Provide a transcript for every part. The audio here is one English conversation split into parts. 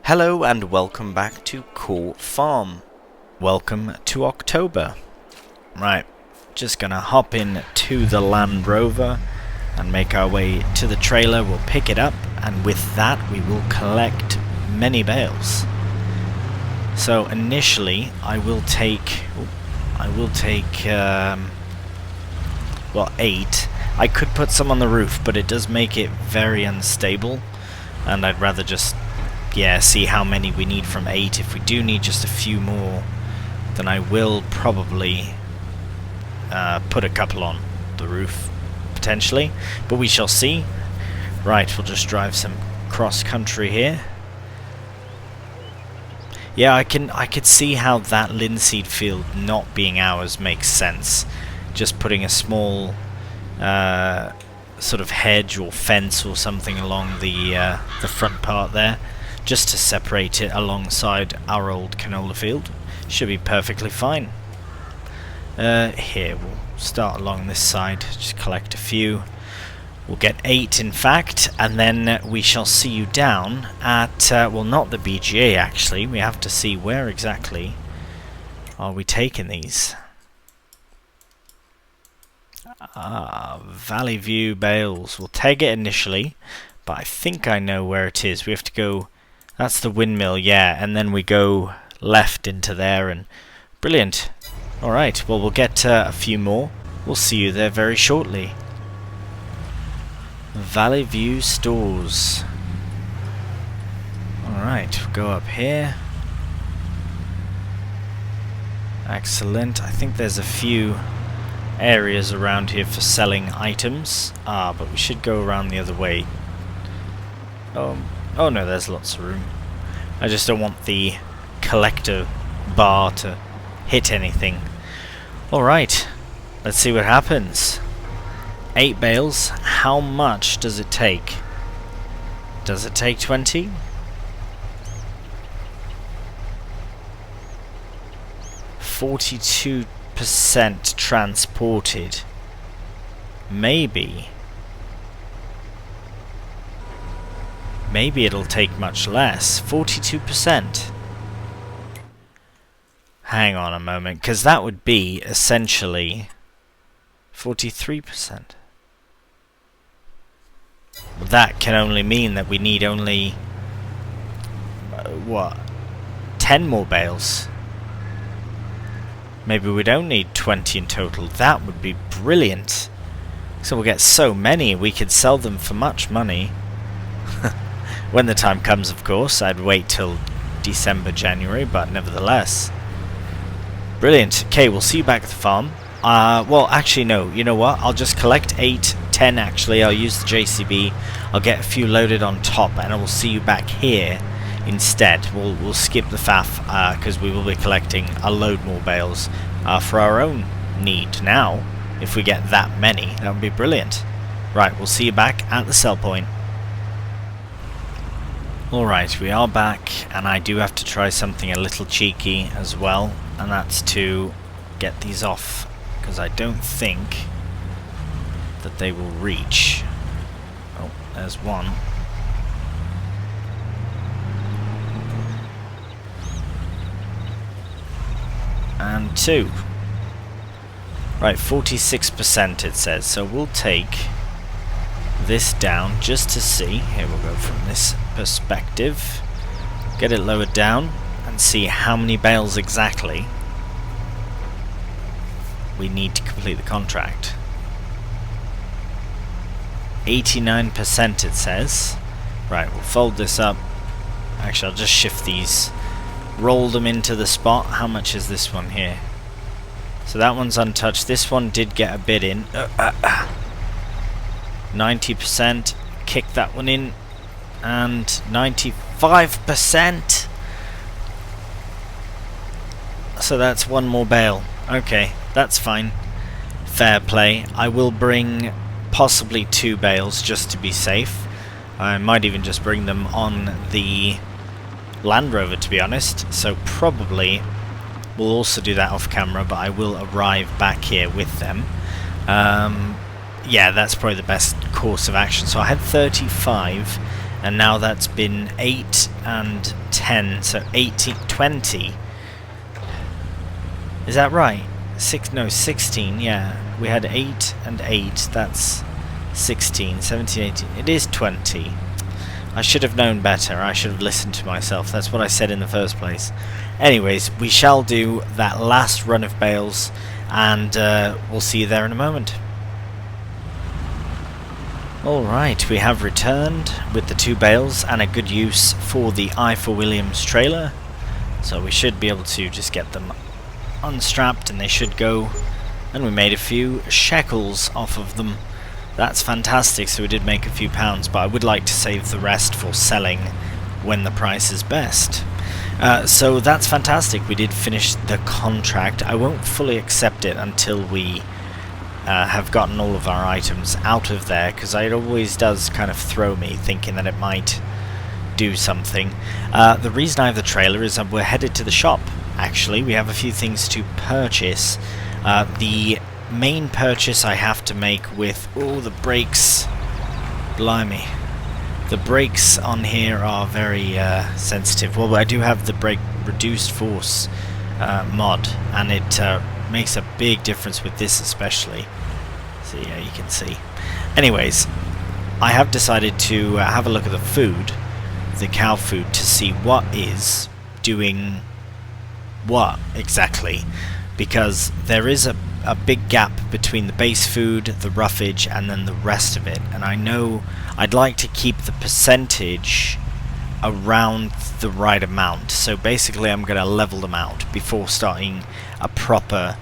Hello and welcome back to Core Farm. Welcome to October. Right, just gonna hop in to the Land Rover and make our way to the trailer. We'll pick it up, and with that we will collect many bales. So initially I will take 8. I could put some on the roof, but it does make it very unstable, and I'd rather just see how many we need from 8. If we do need just a few more, then I will probably put a couple on the roof potentially, but we shall see. Right, we'll just drive some cross country here. Yeah, I could see how that linseed field not being ours makes sense. Just putting a small sort of hedge or fence or something along the front part there, just to separate it alongside our old canola field. Should be perfectly fine. Here, we'll start along this side, just collect a few. We'll get 8 in fact, and then we shall see you down at, well, not the BGA actually. We have to see where exactly are we taking these. Valley View Bales. We'll take it initially, but I think I know where it is. We have to go, that's the windmill, yeah, and then we go left into there, and brilliant. Alright, well, we'll get a few more. We'll see you there very shortly. Valley View Stores. Alright, we'll go up here. Excellent. I think there's a few areas around here for selling items. But we should go around the other way. Oh no, there's lots of room. I just don't want the collector bar to hit anything. Alright, let's see what happens. 8 bales. How much does it take? Does it take 20? %42% transported. Maybe it'll take much less. 42%. Hang on a moment, because that would be essentially 43%. That can only mean that we need only 10 more bales. Maybe we don't need 20 in total. That would be brilliant. So we'll get so many, we could sell them for much money. When the time comes, of course. I'd wait till December, January, but nevertheless. Brilliant. Okay, we'll see you back at the farm. Well, actually, no. You know what? I'll just collect 8, 10 actually. I'll use the JCB. I'll get a few loaded on top, and I will see you back here instead. We'll skip the faff, because we will be collecting a load more bales for our own need now. If we get that many, that would be brilliant. Right, we'll see you back at the sell point. Alright, we are back, and I do have to try something a little cheeky as well, and that's to get these off, because I don't think that they will reach. Oh, there's one. And 2. Right, 46% it says, so we'll take this down just to see. Here, we'll go from this perspective, get it lowered down, and see how many bales exactly we need to complete the contract. 89% it says. Right, we'll fold this up. Actually, I'll just shift these, roll them into the spot. How much is this one here? So that one's untouched. This one did get a bid in. 90%. Kick that one in. And 95%. So that's one more bale. Okay, that's fine. Fair play. I will bring possibly 2 bales just to be safe. I might even just bring them on the Land Rover, to be honest. So probably we'll also do that off camera, but I will arrive back here with them. Yeah, that's probably the best course of action. So I had 35 And now that's been 8 and 10, so 18, 20. Is that right? 16, yeah. We had 8 and 8, that's 16, 17, 18. It is 20. I should have known better, I should have listened to myself. That's what I said in the first place. Anyways, we shall do that last run of bales, and we'll see you there in a moment. Alright, we have returned with the 2 bales and a good use for the I for Williams trailer. So we should be able to just get them unstrapped and they should go. And we made a few shekels off of them. That's fantastic, so we did make a few pounds, but I would like to save the rest for selling when the price is best. So that's fantastic, we did finish the contract. I won't fully accept it until we have gotten all of our items out of there, because it always does kind of throw me thinking that it might do something. The reason I have the trailer is that we're headed to the shop. Actually, we have a few things to purchase. The main purchase I have to make with the brakes, blimey, the brakes on here are very sensitive. Well, I do have the brake reduced force mod, and it makes a big difference with this especially. So yeah, you can see. Anyways, I have decided to have a look at the food, the cow food, to see what is doing what exactly, because there is a big gap between the base food, the roughage, and then the rest of it, and I know I'd like to keep the percentage around the right amount. So basically I'm going to level them out before starting a proper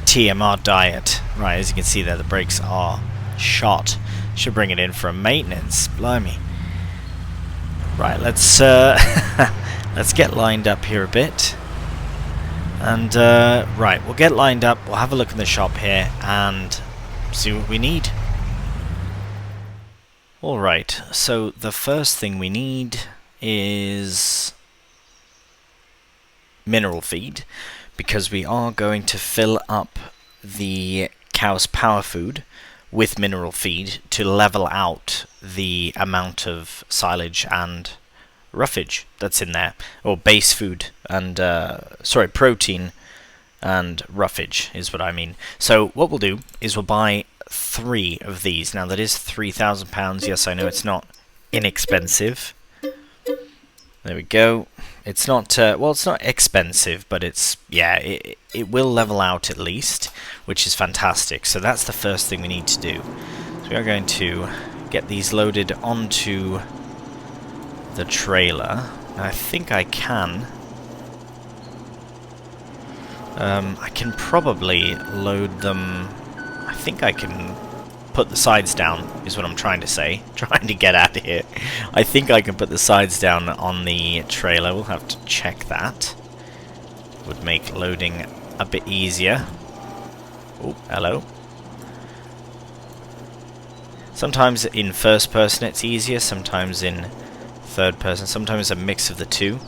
TMR diet. Right, as you can see there, the brakes are shot. Should bring it in for a maintenance. Blimey. Right, let's let's get lined up here a bit. And right, we'll get lined up, we'll have a look in the shop here and see what we need. Alright, so the first thing we need is mineral feed, because we are going to fill up the cow's power food with mineral feed to level out the amount of silage and roughage that's in there, or base food and protein and roughage is what I mean. So what we'll do is we'll buy 3 of these. Now that is £3,000. Yes, I know it's not inexpensive. There we go. It's not well, it's not expensive, but it's, yeah, it will level out at least, which is fantastic. So that's the first thing we need to do. So we are going to get these loaded onto the trailer. I think I can. I can probably load them. I think I can put the sides down, is what I'm trying to say. Trying to get out of here. I think I can put the sides down on the trailer. We'll have to check that. Would make loading a bit easier. Oh, hello. Sometimes in first person it's easier, sometimes in third person, sometimes a mix of the two,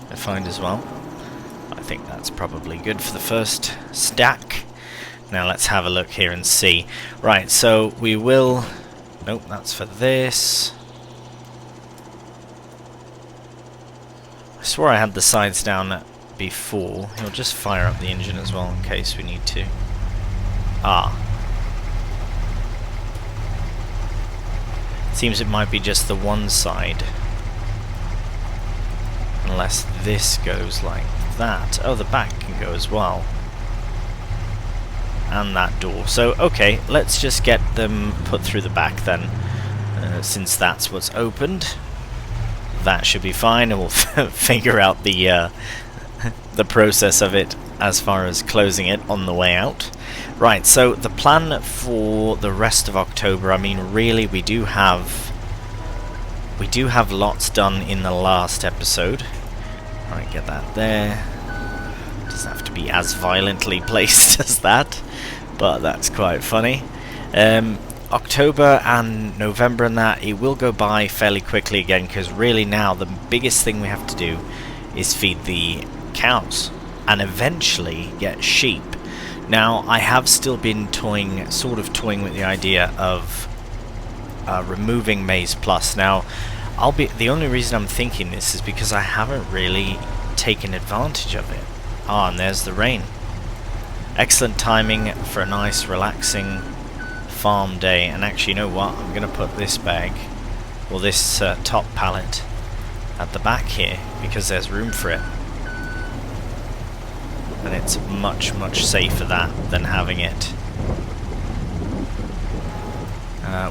I find as well. I think that's probably good for the first stack. Now let's have a look here and see. Right, so we will... Nope, that's for this. I swore I had the sides down before. He'll just fire up the engine as well in case we need to. Ah. Seems it might be just the one side. Unless this goes like that. Oh, the back can go as well. And that door. So, okay, let's just get them put through the back then. Since that's what's opened. That should be fine, and we'll figure out the process of it as far as closing it on the way out. Right, so the plan for the rest of October, I mean, really, we do have lots done in the last episode. Alright, get that there. Doesn't have to be as violently placed as that, but that's quite funny. October and November and that, it will go by fairly quickly again, because really now the biggest thing we have to do is feed the cows and eventually get sheep. Now, I have still been sort of toying with the idea of removing Maize Plus. Now, the only reason I'm thinking this is because I haven't really taken advantage of it. Ah, and there's the rain. Excellent timing for a nice, relaxing farm day. And actually, you know what? I'm going to put this bag, or this top pallet, at the back here, because there's room for it. And it's much, much safer than having it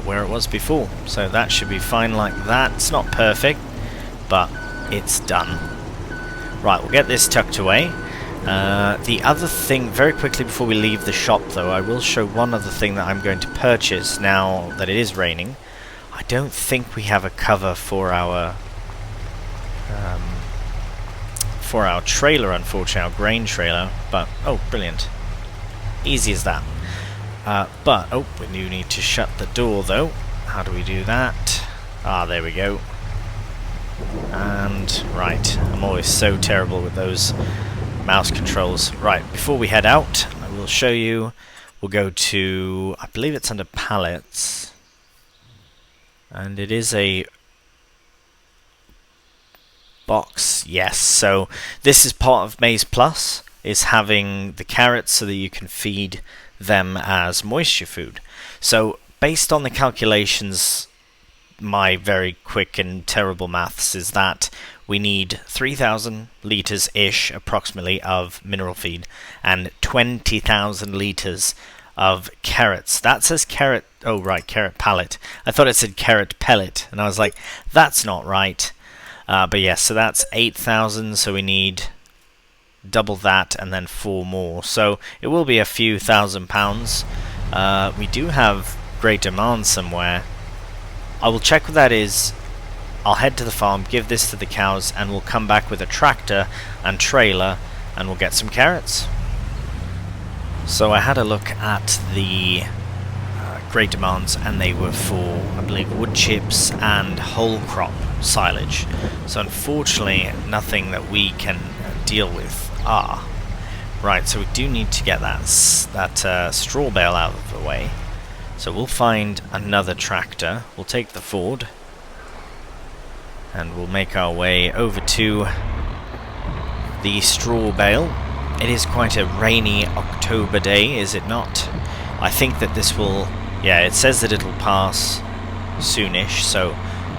where it was before. So that should be fine like that. It's not perfect, but it's done. Right, we'll get this tucked away. The other thing, very quickly before we leave the shop though, I will show one other thing that I'm going to purchase now that it is raining. I don't think we have a cover for our trailer, unfortunately, our grain trailer, but oh, brilliant. Easy as that. But, oh, we do need to shut the door though. How do we do that? Ah, there we go. And, right, I'm always so terrible with those mouse controls. Right, before we head out, I will show you, we'll go to, I believe it's under pallets, and it is a box, yes. So this is part of Maize Plus, is having the carrots so that you can feed them as moisture food. So based on the calculations, my very quick and terrible maths is that we need 3,000 litres ish approximately of mineral feed and 20,000 litres of carrots. That says carrot, oh right, carrot pallet. I thought it said carrot pellet, and I was like, that's not right. But yes, so that's 8,000, so we need double that and then 4 more. So it will be a few £1,000s. We do have great demand somewhere. I will check what that is. I'll head to the farm, give this to the cows, and we'll come back with a tractor and trailer, and we'll get some carrots. So I had a look at the great demands, and they were for, I believe, wood chips and whole crop silage. So unfortunately, nothing that we can deal with. Right, so we do need to get that straw bale out of the way. So we'll find another tractor, we'll take the Ford, and we'll make our way over to the straw bale. It is quite a rainy October day, is it not? I think that this will, yeah, it says that it'll pass soonish, so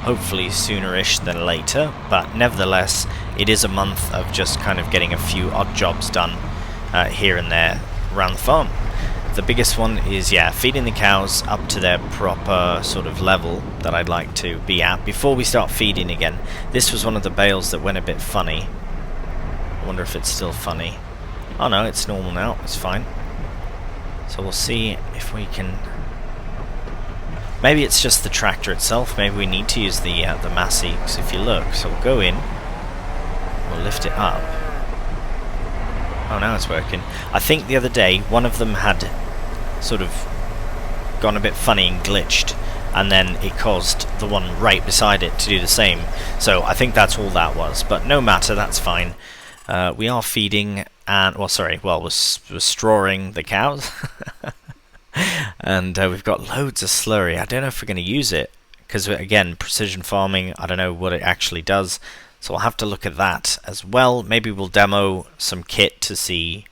hopefully sooner-ish than later, but nevertheless, it is a month of just kind of getting a few odd jobs done here and there around the farm. The biggest one is, yeah, feeding the cows up to their proper sort of level that I'd like to be at before we start feeding again. This was one of the bales that went a bit funny. I wonder if it's still funny. Oh no, it's normal now, it's fine. So we'll see if we can... Maybe it's just the tractor itself, maybe we need to use the Massey, because if you look, so we'll go in, we'll lift it up. Oh, now it's working. I think the other day, one of them had sort of gone a bit funny and glitched, and then it caused the one right beside it to do the same. So I think that's all that was, but no matter, that's fine. We are feeding, and, well, sorry, well, we're strawing the cows. And we've got loads of slurry. I don't know if we're going to use it, because again, precision farming, I don't know what it actually does, so we'll have to look at that as well. Maybe we'll demo some kit to see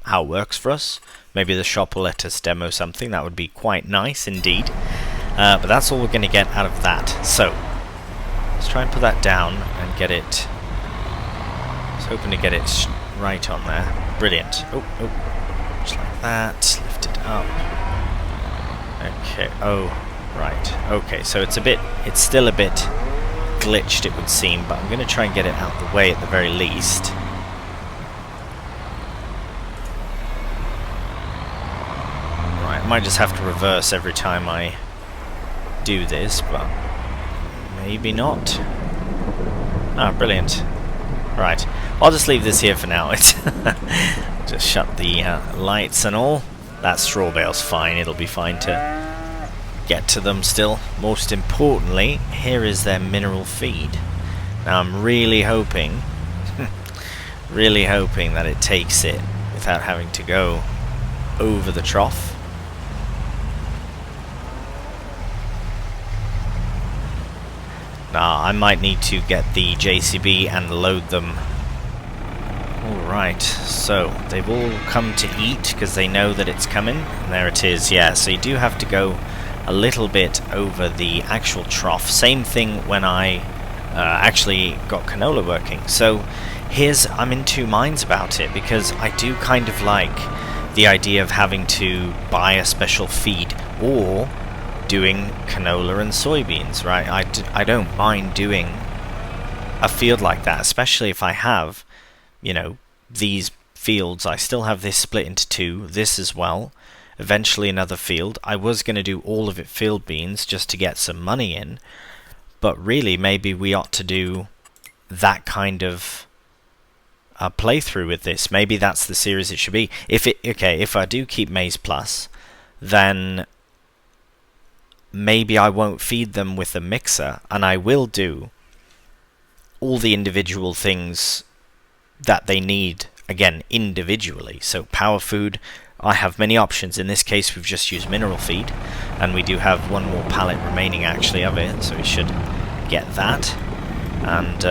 how it works for us. Maybe the shop will let us demo something. That would be quite nice indeed. But that's all we're going to get out of that. So let's try and put that down and get it. I was hoping to get it right on there. Brilliant. Oh, just like that. Lift it up. Okay. Oh, right. Okay. So it's still a bit glitched, it would seem, but I'm going to try and get it out of the way at the very least. Right. I might just have to reverse every time I do this, but maybe not. Ah, brilliant. Right. I'll just leave this here for now. It's just shut the lights and all. That straw bale's fine. It'll be fine to get to them still. Most importantly, here is their mineral feed. Now I'm really hoping that it takes it without having to go over the trough. I might need to get the JCB and load them. Alright, so they've all come to eat because they know that it's coming. And there it is, yeah, so you do have to go a little bit over the actual trough. Same thing when I actually got canola working. So I'm in two minds about it, because I do kind of like the idea of having to buy a special feed or doing canola and soybeans, right? I don't mind doing a field like that, especially if I have, you know, these fields. I still have this split into two, this as well, eventually another field. I was going to do all of it field beans just to get some money in, but really maybe we ought to do that kind of playthrough with this. Maybe that's the series it should be. If I do keep Maize Plus, then maybe I won't feed them with a mixer, and I will do all the individual things that they need, again, individually. So power food, I have many options. In this case, we've just used mineral feed, and we do have one more pallet remaining actually of it, so we should get that. And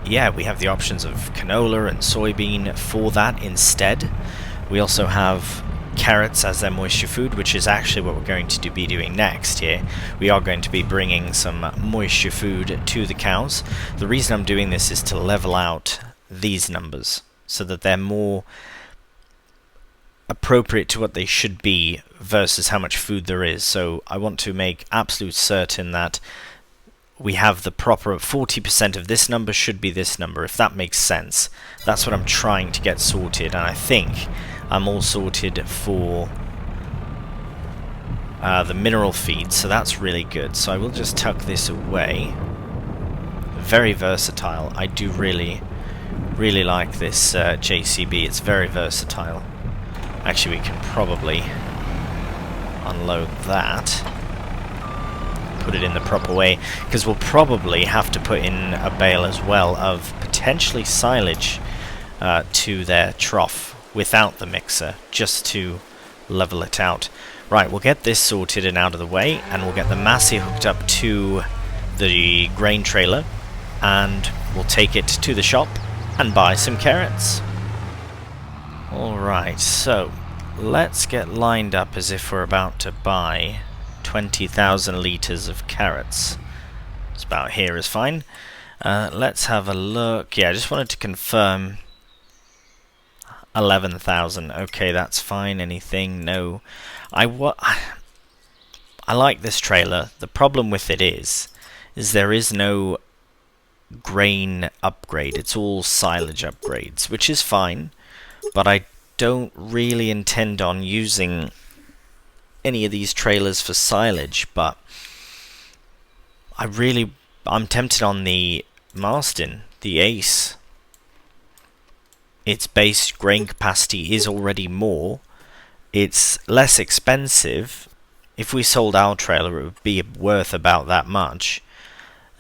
yeah, we have the options of canola and soybean for that instead. We also have carrots as their moisture food, which is actually what we're going to be doing next here. We are going to be bringing some moisture food to the cows. The reason I'm doing this is to level out these numbers so that they're more appropriate to what they should be versus how much food there is. So I want to make absolute certain that we have the proper 40% of this number should be this number, if that makes sense. That's what I'm trying to get sorted, and I think I'm all sorted for the mineral feed, so that's really good. So I will just tuck this away. Very versatile. I do really like this JCB. It's very versatile. Actually, we can probably unload that, put it in the proper way, because we'll probably have to put in a bale as well of potentially silage to their trough without the mixer, just to level it out. Right, we'll get this sorted and out of the way, and we'll get the Massey hooked up to the grain trailer, and we'll take it to the shop and buy some carrots. Alright, so let's get lined up as if we're about to buy 20,000 litres of carrots. It's about here is fine. Let's have a look. Yeah, I just wanted to confirm 11,000. Okay, that's fine. Anything? No. I like this trailer. The problem with it is there is no grain upgrade. It's all silage upgrades, which is fine, but I don't really intend on using any of these trailers for silage. But I'm tempted on the Marston, the Ace. Its base grain capacity is already more. It's less expensive. If we sold our trailer, it would be worth about that much.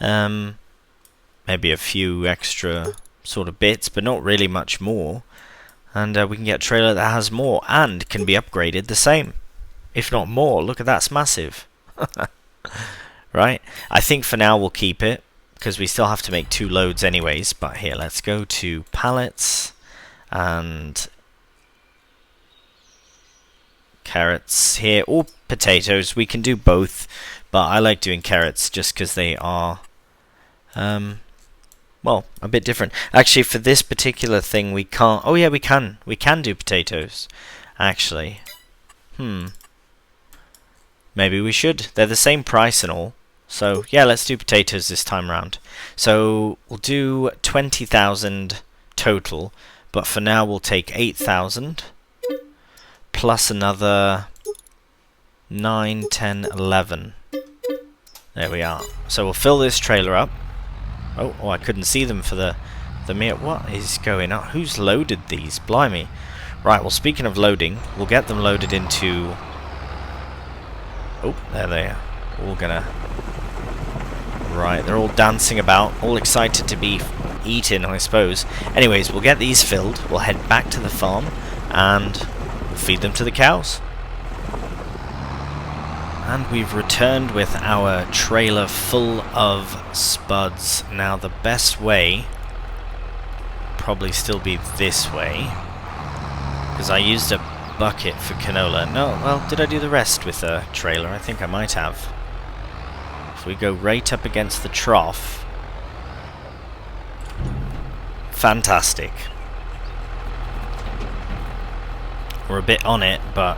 Maybe a few extra sort of bits, but not really much more. And we can get a trailer that has more and can be upgraded the same, if not more. Look at that's massive. Right? I think for now we'll keep it, because we still have to make 2 loads anyways. But here, let's go to pallets and carrots here, or potatoes. We can do both, but I like doing carrots just because they are well, a bit different. Actually, for this particular thing we can't. Oh yeah, we can do potatoes actually. Maybe we should. They're the same price and all. So yeah, let's do potatoes this time round. So we'll do 20,000 total, but for now we'll take 8,000 plus another 9, 10, 11. There we are. So we'll fill this trailer up. Oh, I couldn't see them for the mere. What is going on? Who's loaded these? Blimey. Right, well, speaking of loading, we'll get them loaded into. Oh, there they are. All gonna. Right, they're all dancing about, all excited to be eaten, I suppose. Anyways, we'll get these filled. We'll head back to the farm and feed them to the cows. And we've returned with our trailer full of spuds. Now the best way probably still be this way, because I used a bucket for canola. No, well, did I do the rest with a trailer? I think I might have. If we go right up against the trough. Fantastic. We're a bit on it, but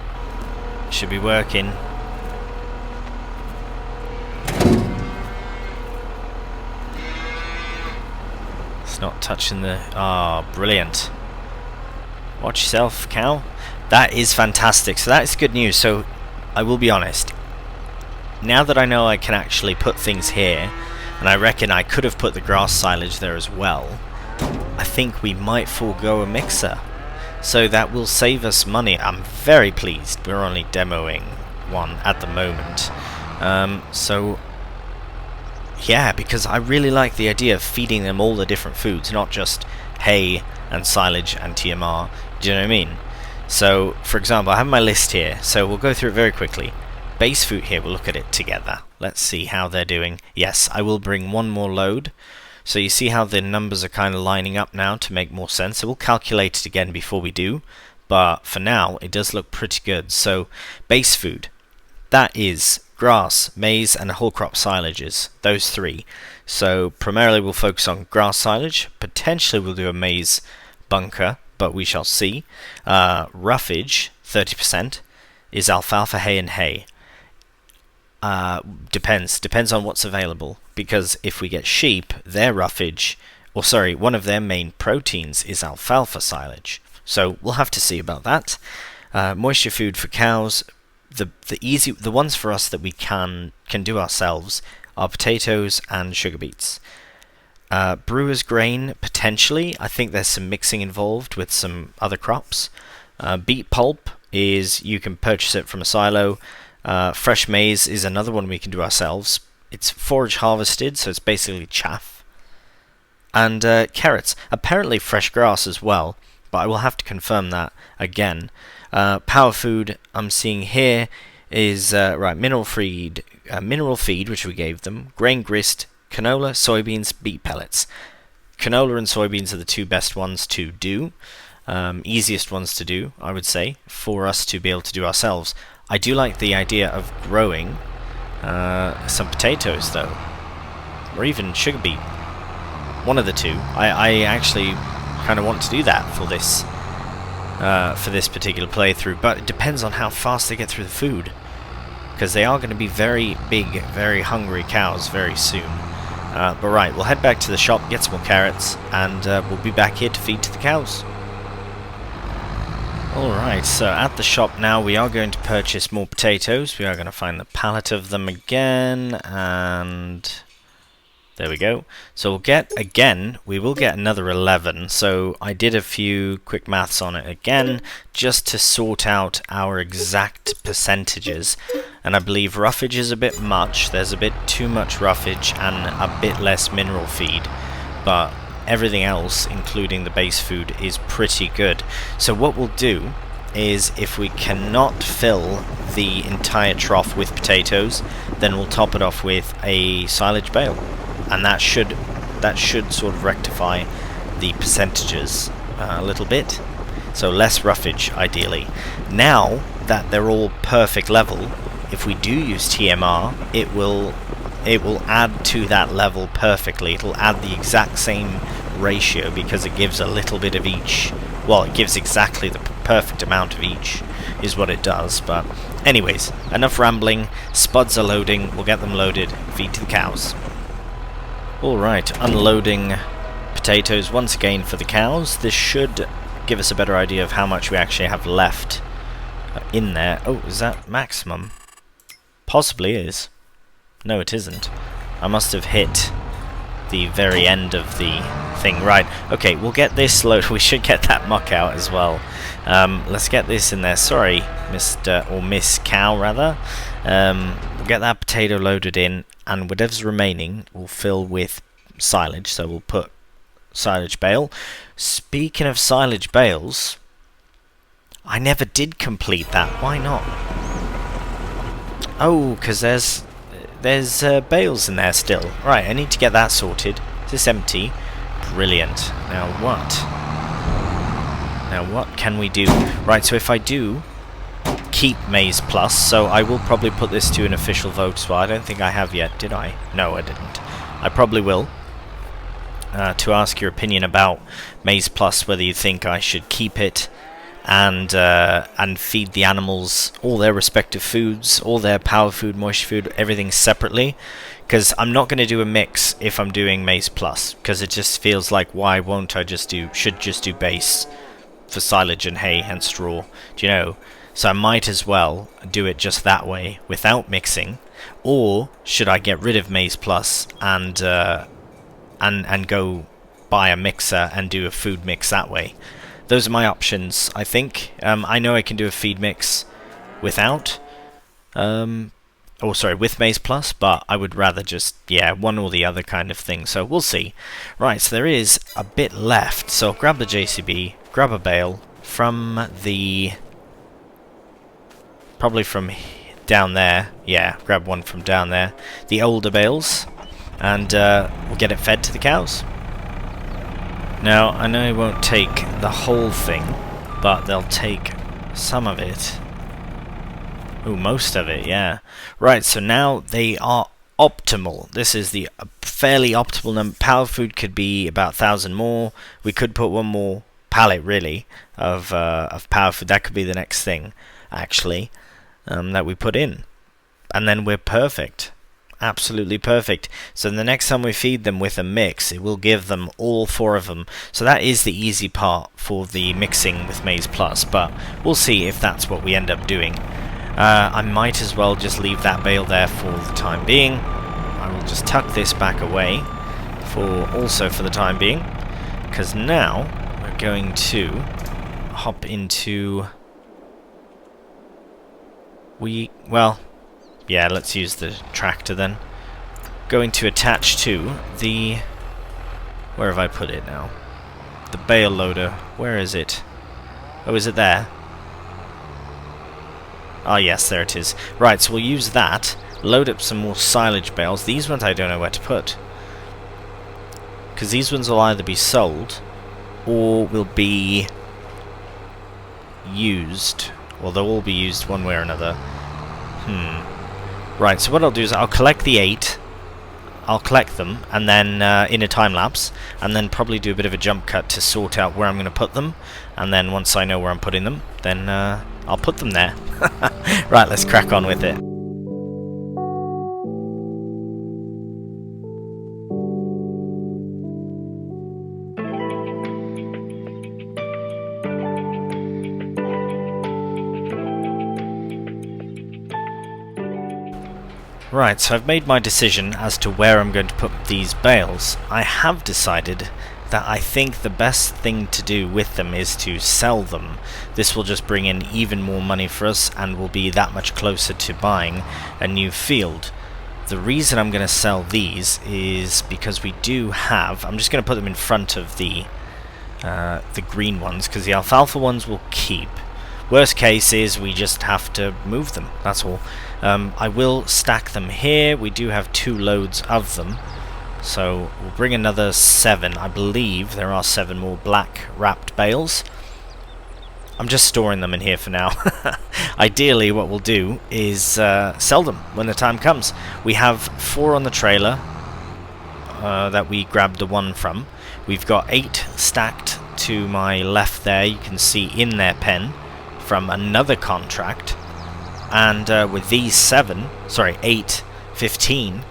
it should be working. It's not touching the... Ah, brilliant. Watch yourself, cow. That is fantastic. So that is good news. So I will be honest. Now that I know I can actually put things here, and I reckon I could have put the grass silage there as well, I think we might forego a mixer. So that will save us money. I'm very pleased. We're only demoing one at the moment. So yeah, because I really like the idea of feeding them all the different foods, not just hay and silage and TMR. Do you know what I mean? So, for example, I have my list here, so we'll go through it very quickly. Base food here, we'll look at it together. Let's see how they're doing. Yes, I will bring one more load. So you see how the numbers are kind of lining up now to make more sense. So we'll calculate it again before we do. But for now, it does look pretty good. So, base food. That is grass, maize, and whole crop silages. Those three. So, primarily we'll focus on grass silage. Potentially we'll do a maize bunker, but we shall see. Roughage, 30%, is alfalfa, hay, and hay. Depends on what's available, because if we get sheep, their roughage, or sorry, one of their main proteins is alfalfa silage. So we'll have to see about that. Moisture food for cows. The ones for us that we can do ourselves are potatoes and sugar beets. Brewer's grain, potentially. I think there's some mixing involved with some other crops. Beet pulp is, you can purchase it from a silo. Fresh maize is another one we can do ourselves. It's forage harvested, so it's basically chaff. And carrots. Apparently fresh grass as well, but I will have to confirm that again. Power food I'm seeing here is right, mineral feed, which we gave them, grain grist, canola, soybeans, beet pellets. Canola and soybeans are the two best ones to do. Easiest ones to do, I would say, for us to be able to do ourselves. I do like the idea of growing some potatoes, though, or even sugar beet. One of the two. I actually kind of want to do that for this particular playthrough, but it depends on how fast they get through the food, because they are going to be very big, very hungry cows very soon. But right, we'll head back to the shop, get some more carrots, and we'll be back here to feed to the cows. Alright, so at the shop now we are going to purchase more potatoes. We are going to find the pallet of them again, and there we go. So we'll get, again, we will get another 11. So I did a few quick maths on it again, just to sort out our exact percentages. And I believe roughage is a bit much. There's a bit too much roughage and a bit less mineral feed. But everything else, including the base food, is pretty good. So what we'll do is, if we cannot fill the entire trough with potatoes, then we'll top it off with a silage bale, and that should sort of rectify the percentages a little bit. So less roughage, ideally. Now that they're all perfect level, if we do use TMR, it will add to that level perfectly. It'll add the exact same ratio, because it gives a little bit of each. Well, it gives exactly the perfect amount of each, is what it does. But anyways, enough rambling. Spuds are loading. We'll get them loaded. Feed to the cows. Alright, unloading potatoes once again for the cows. This should give us a better idea of how much we actually have left in there. Oh, is that maximum? Possibly is. No, it isn't. I must have hit the very end of the thing. Right, okay, we'll get this load. We should get that muck out as well. Let's get this in there. Sorry, Mr. or Miss Cow, rather. We'll get that potato loaded in, and whatever's remaining we'll fill with silage. So we'll put silage bale. Speaking of silage bales, I never did complete that. Why not? Oh, because there's bales in there still. Right, I need to get that sorted. Is this empty? Brilliant. Now what? Now what can we do? Right, so if I do keep Maize Plus, so I will probably put this to an official vote as well. I don't think I have yet, did I? No, I didn't. I probably will. To ask your opinion about Maize Plus, whether you think I should keep it and feed the animals all their respective foods, all their power food, moisture food, everything separately. Because I'm not going to do a mix if I'm doing Maize Plus, because it just feels like, why won't I should just do base for silage and hay and straw, do you know? So I might as well do it just that way without mixing, or should I get rid of Maize Plus and go buy a mixer and do a food mix that way? Those are my options, I think. I know I can do a feed mix without, with Maize Plus, but I would rather just, one or the other kind of thing, so we'll see. Right, so there is a bit left, so I'll grab the JCB, grab a bale from the... probably from down there, grab one from down there, the older bales, and we'll get it fed to the cows. Now, I know it won't take the whole thing, but they'll take some of it. Ooh, most of it, yeah. Right, so now they are optimal. This is the fairly optimal number. Power food could be about 1,000 more. We could put one more pallet, really, of power food. That could be the next thing, actually, that we put in. And then we're perfect. Absolutely perfect. So the next time we feed them with a mix, it will give them all 4 of them. So that is the easy part for the mixing with Maize Plus, but we'll see if that's what we end up doing. I might as well just leave that bale there for the time being. I will just tuck this back away for the time being, because now we're going to hop into... let's use the tractor then. Going to attach to the... where have I put it now? The bale loader. Where is it? Oh, is it there? Ah, yes, there it is. Right, so we'll use that, load up some more silage bales. These ones I don't know where to put, because these ones will either be sold or will be used. Well, they'll all be used one way or another. Right, so what I'll do is I'll collect the 8. I'll collect them, and then in a time lapse, and then probably do a bit of a jump cut to sort out where I'm going to put them, and then once I know where I'm putting them, then I'll put them there. Right, let's crack on with it. Right, so I've made my decision as to where I'm going to put these bales. I have decided that I think the best thing to do with them is to sell them. This will just bring in even more money for us, and will be that much closer to buying a new field. The reason I'm going to sell these is because we do have... I'm just going to put them in front of the green ones, because the alfalfa ones will keep. Worst case is we just have to move them, that's all. I will stack them here. We do have 2 loads of them, so we'll bring another 7. I believe there are 7 more black wrapped bales. I'm just storing them in here for now. Ideally what we'll do is sell them when the time comes. We have 4 on the trailer that we grabbed the 1 from. We've got 8 stacked to my left there, you can see in their pen, from another contract. And with these 8, 15,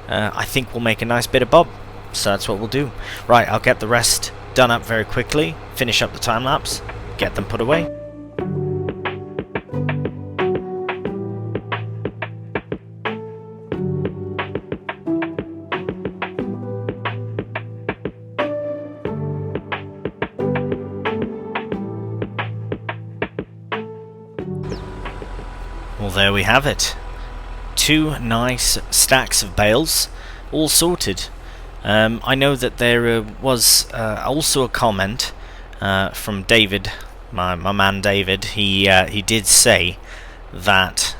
I think we'll make a nice bit of bob. So that's what we'll do. Right, I'll get the rest done up very quickly, finish up the time lapse, get them put away. Well, there we have it. 2 nice stacks of bales, all sorted. I know that there was also a comment from David, my man David. He did say that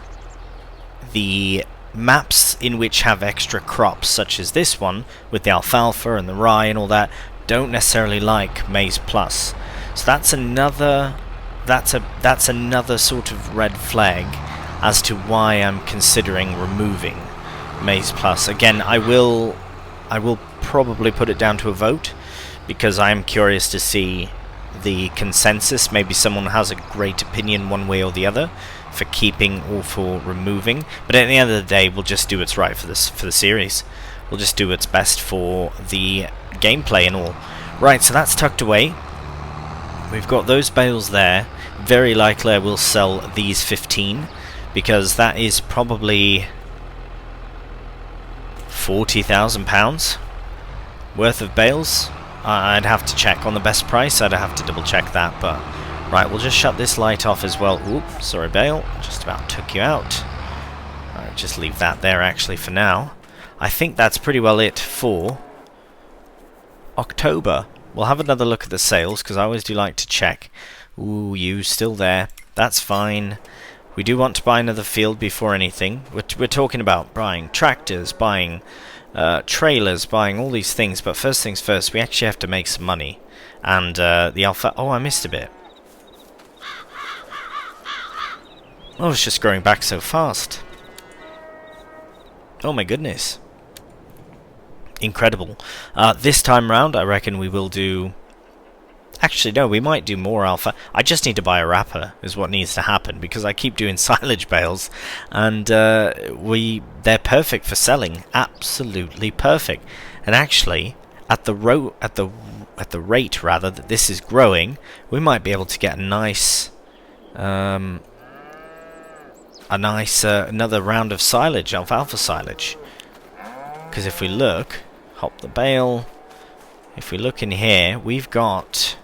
the maps in which have extra crops, such as this one with the alfalfa and the rye and all that, don't necessarily like maize plus. So that's another sort of red flag as to why I'm considering removing maize plus. Again, I will probably put it down to a vote, because I am curious to see the consensus. Maybe someone has a great opinion one way or the other for keeping or for removing, but at the end of the day, we'll just do what's right for the series. We'll just do what's best for the gameplay and all. Right, so that's tucked away. We've got those bales there. Very likely I will sell these 15, because that is probably £40,000 worth of bales. I'd have to check on the best price. I'd have to double check that, but right, we'll just shut this light off as well. Oop, sorry Bale, just about took you out. Alright, just leave that there actually for now. I think that's pretty well it for October. We'll have another look at the sales, because I always do like to check. Ooh, you still there. That's fine. We do want to buy another field before anything. We're talking about buying tractors, buying trailers, buying all these things, but first things first, we actually have to make some money. And the alpha... Oh, I missed a bit. Oh, it's just growing back so fast. Oh my goodness. Incredible. This time round, I reckon we will do... Actually, no, we might do more alpha. I just need to buy a wrapper, is what needs to happen, because I keep doing silage bales, and they're perfect for selling. Absolutely perfect. And actually, at the rate rather that this is growing, we might be able to get a nice another round of silage, alfalfa silage. Because if we look, hop the bale. If we look in here, we've got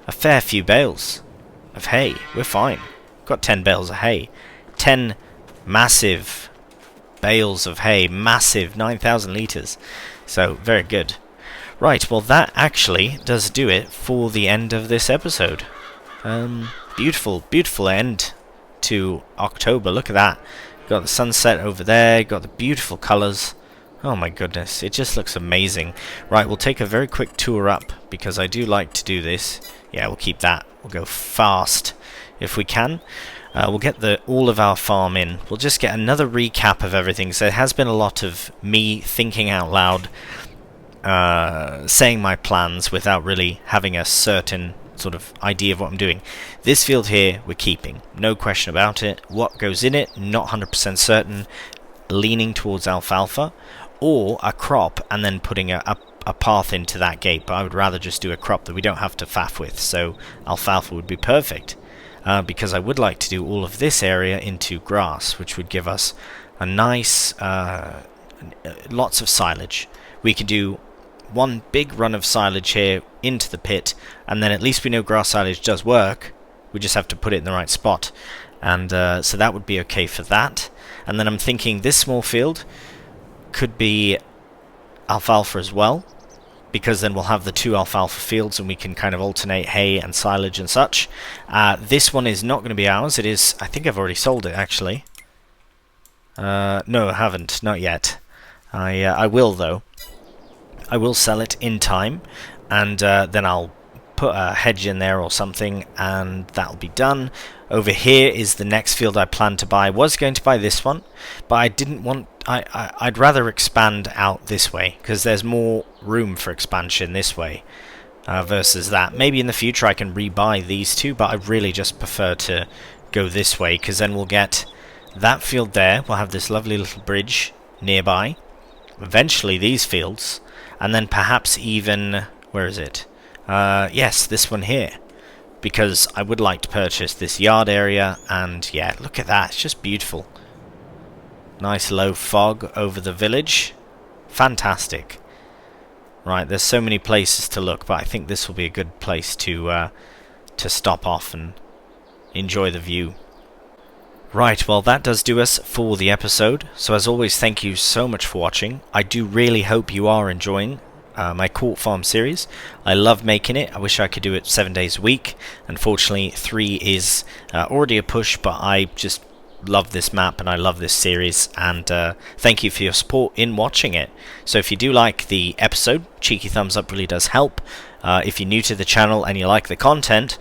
a fair few bales of hay. We're fine. Got 10 bales of hay. 10 massive bales of hay. Massive, 9,000 litres. So, very good. Right, well that actually does do it for the end of this episode. Beautiful, beautiful end to October. Look at that. Got the sunset over there. Got the beautiful colours. Oh my goodness, it just looks amazing. Right, we'll take a very quick tour up, because I do like to do this. Yeah, we'll keep that. We'll go fast if we can. We'll get all of our farm in. We'll just get another recap of everything. So there has been a lot of me thinking out loud, saying my plans without really having a certain sort of idea of what I'm doing. This field here, we're keeping. No question about it. What goes in it, not 100% certain. Leaning towards alfalfa, or a crop and then putting a path into that gate, but I would rather just do a crop that we don't have to faff with, so alfalfa would be perfect, because I would like to do all of this area into grass, which would give us a nice lots of silage. We could do one big run of silage here into the pit, and then at least we know grass silage does work. We just have to put it in the right spot, and so that would be okay for that. And then I'm thinking this small field could be alfalfa as well, because then we'll have the 2 alfalfa fields and we can kind of alternate hay and silage and such. This one is not going to be ours. It is... I think I've already sold it, actually. No, I haven't. Not yet. I will, though. I will sell it in time, and then I'll put a hedge in there or something, and that'll be done. Over here is the next field I plan to buy. I was going to buy this one, but I didn't want... I'd rather expand out this way, because there's more room for expansion this way versus that. Maybe in the future I can rebuy these two, but I really just prefer to go this way, because then we'll get that field there. We'll have this lovely little bridge nearby. Eventually these fields, and then perhaps even... Where is it? Yes, this one here. Because I would like to purchase this yard area, and yeah, look at that, it's just beautiful. Nice low fog over the village. Fantastic. Right, there's so many places to look, but I think this will be a good place to stop off and enjoy the view. Right, well that does do us for the episode. So as always, thank you so much for watching. I do really hope you are enjoying my Court Farm series. I love making it. I wish I could do it 7 days a week. Unfortunately, 3 is already a push, but I just love this map and I love this series, and thank you for your support in watching it. So if you do like the episode, cheeky thumbs up really does help. If you're new to the channel and you like the content,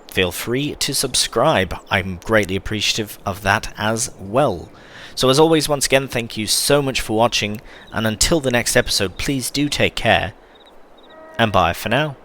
feel free to subscribe. I'm greatly appreciative of that as well. So as always, once again, thank you so much for watching, and until the next episode, please do take care, and bye for now.